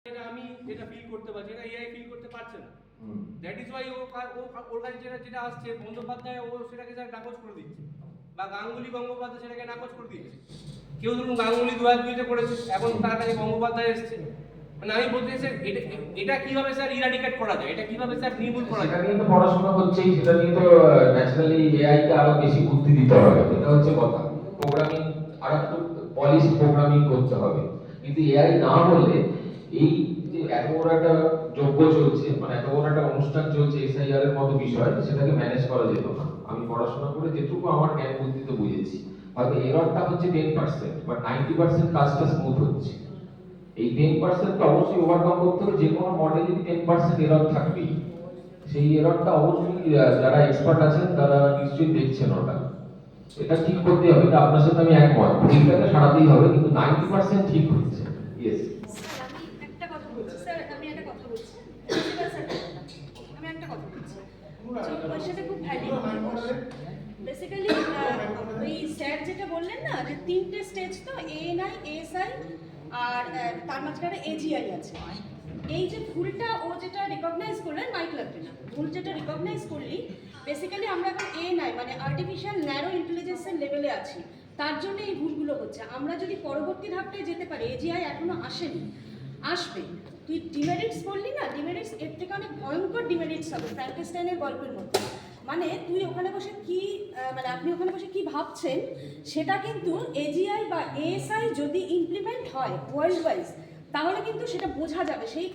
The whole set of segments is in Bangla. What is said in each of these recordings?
এটা আমি যেটা ফিল করতে পারছি এটা এআই ফিল করতে পারছে না। দ্যাট ইজ ওয়াই ওর কাছে যেটা আসছে বন্দ্যোপাধ্যায় ও সেটাকে স্যার নাকচ করে দিচ্ছে, বা গাঙ্গুলি গঙ্গোপাধ্যায় সেটাকে নাকচ করে দিচ্ছে। কেউ ধরুন গাঙ্গুলি 2002-তে করেছে, এখন তার কাছে গঙ্গোপাধ্যায় এসছে। মানে আমি বলতে চাই এটা কিভাবে স্যার ইরাডিকেট করা যায়, এটা কিভাবে স্যার নির্মূল করা যায়? সেটা নিয়ে তো পড়াশোনা হচ্ছেই, সেটা নিয়ে তো ন্যাচারালি এআই কে আরো বেশি বুদ্ধি দিতে হবে, এটা হচ্ছে কথা। প্রোগ্রামিং আর একটু পলিশ প্রোগ্রামিং করতে হবে, কিন্তু এআই না বললে এই যে এত বড় একটা যজ্ঞ চলছে, মানে এত বড় একটা অনুষ্ঠান চলছে এসআইআর এর মতো বিষয়, সেটাকে ম্যানেজ করা যেত না। আমি পড়াশোনা করে যেটুকু আমার জ্ঞান বুদ্ধিতে বুঝেছি, হয়তো এররটা হচ্ছে 10%, বাট 90% কাজটা স্মুথ হচ্ছে। এই 10% টা অবশ্যই ওভারকাম করতে হবে। যে কোনো মডেলে 10% এরর থাকবেই। সেই এররটা অবশ্যই যারা এক্সপার্ট আছেন তারা নিশ্চয়ই দেখছেন ওটা, এটা ঠিক করতে হবে। এটা আপনার সাথে আমি একমত, ভুলটাকে সারাতেই হবে, কিন্তু 90% ঠিক হচ্ছে। ইয়েস আমি একটা কথা বলছি স্যার, আমি একটা কথা বলছি সেটা খুব ভ্যালিড। বেসিক্যালি ওই স্যার যেটা বললেন না যে তিনটে স্টেজ, তো এএনআই, এএসআই আর তার মাঝখানে এজিআই আছে। এই যে ভুলটা ও যেটা রিকগনাইজ করলেন, মাইক লাগবে না, ভুল যেটা রিকগনাইজ করলি, বেসিক্যালি আমরা এখন এএনআই মানে আর্টিফিশিয়াল ন্যারো ইন্টেলিজেন্সের লেভেলে আছি, তার জন্য এই ভুলগুলো হচ্ছে। আমরা যদি পরবর্তী ধাপটায় যেতে পারি, এজিআই এখনো আসেনি, আসবে। তুই ডিমেরিটস বললি না, ডিমেরিটস এর থেকে অনেক ভয়ঙ্কর ডিমেরিটস হবে ফ্র্যাঙ্কেনস্টাইনের গল্পের মধ্যে। মানে তুই ওখানে বসে কি মানে আপনি ওখানে বসে কি ভাবছেন, সেটা কিন্তু এজিআই বা এএসআই যদি ইমপ্লিমেন্ট হয় ওয়ার্ল্ড ওয়াইজ, তাহলে কিন্তু সেটা বোঝা যাবে, সেই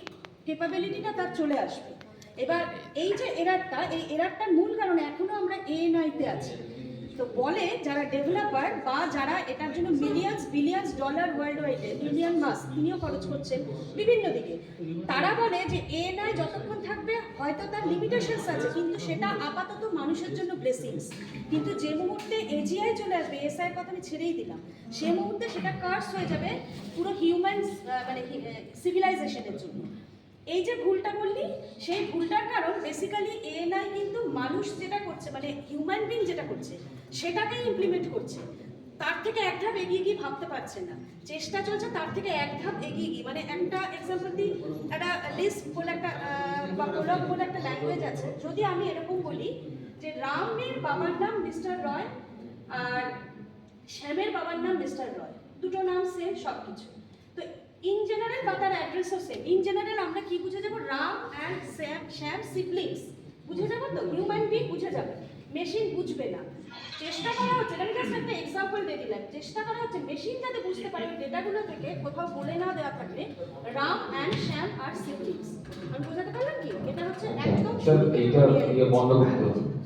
ক্যাপাবিলিটিটা তার চলে আসবে। এবার এই যে এরারটা, এই এরারটার মূল কারণে এখনো আমরা এএনআইতে আছি। তো বলে যারা ডেভেলপার বা যারা এটার জন্য মিলিয়ন্স বিলিয়ন্স ডলার ওয়ার্ল্ড ওয়াইডে, ইলিয়ন মাস্ক তিনিও খরচ করছেন বিভিন্ন দিকে, তারা বলে যে এএনআই যতক্ষণ থাকবে হয়তো তার লিমিটেশনস আছে, কিন্তু সেটা আপাতত মানুষের জন্য ব্লেসিংস। কিন্তু যে মুহূর্তে এজিআই চলে আসবে, এসআই কথা আমি ছেড়েই দিলাম, সে মুহূর্তে সেটা কার্স হয়ে যাবে পুরো হিউম্যান মানে সিভিলাইজেশনের জন্য। এই যে ভুলটা বললি, সেই ভুলটার কারণ বেসিক্যালি এএনআই কিন্তু মানুষ যেটা করছে, মানে হিউম্যান বিং যেটা করছে সেটাকেই ইমপ্লিমেন্ট করছে, তার থেকে এক ধাপ এগিয়ে গিয়ে ভাবতে পারছে না। চেষ্টা চলছে তার থেকে এক ধাপ এগিয়ে গিয়ে, মানে একটা এক্সাম্পল দিই, একটা লিস্ট বলে একটা বা প্রলগ বলে একটা ল্যাঙ্গুয়েজ আছে। যদি আমি এরকম বলি যে রামের বাবার নাম মিস্টার রয় আর শ্যামের বাবার নাম মিস্টার রয়, দুটো নাম সেম সব কিছু, তো ইন জেনারেল বা তার অ্যাড্রেসও সেম, ইন জেনারেল আমরা কি বুঝে যাব, রাম অ্যান্ড শ্যাম সিবলিংস বুঝে যাবো, তো হিউম্যান বিং বুঝে যাবে, মেশিন বুঝবে না। চেষ্টা করা হচ্ছে, আমি জাস্ট একটা এক্সাম্পল দিয়ে দিলাম, চেষ্টা করা হচ্ছে মেশিন যাতে বুঝতে পারে ওই ডেটাগুলো থেকে কোথাও বলে না দেওয়া থাকলে রাম অ্যান্ড শ্যাম আর সিবলিংস। আমি বোঝাতে পারলাম কি? এটা হচ্ছে একদম বন্ধ করতে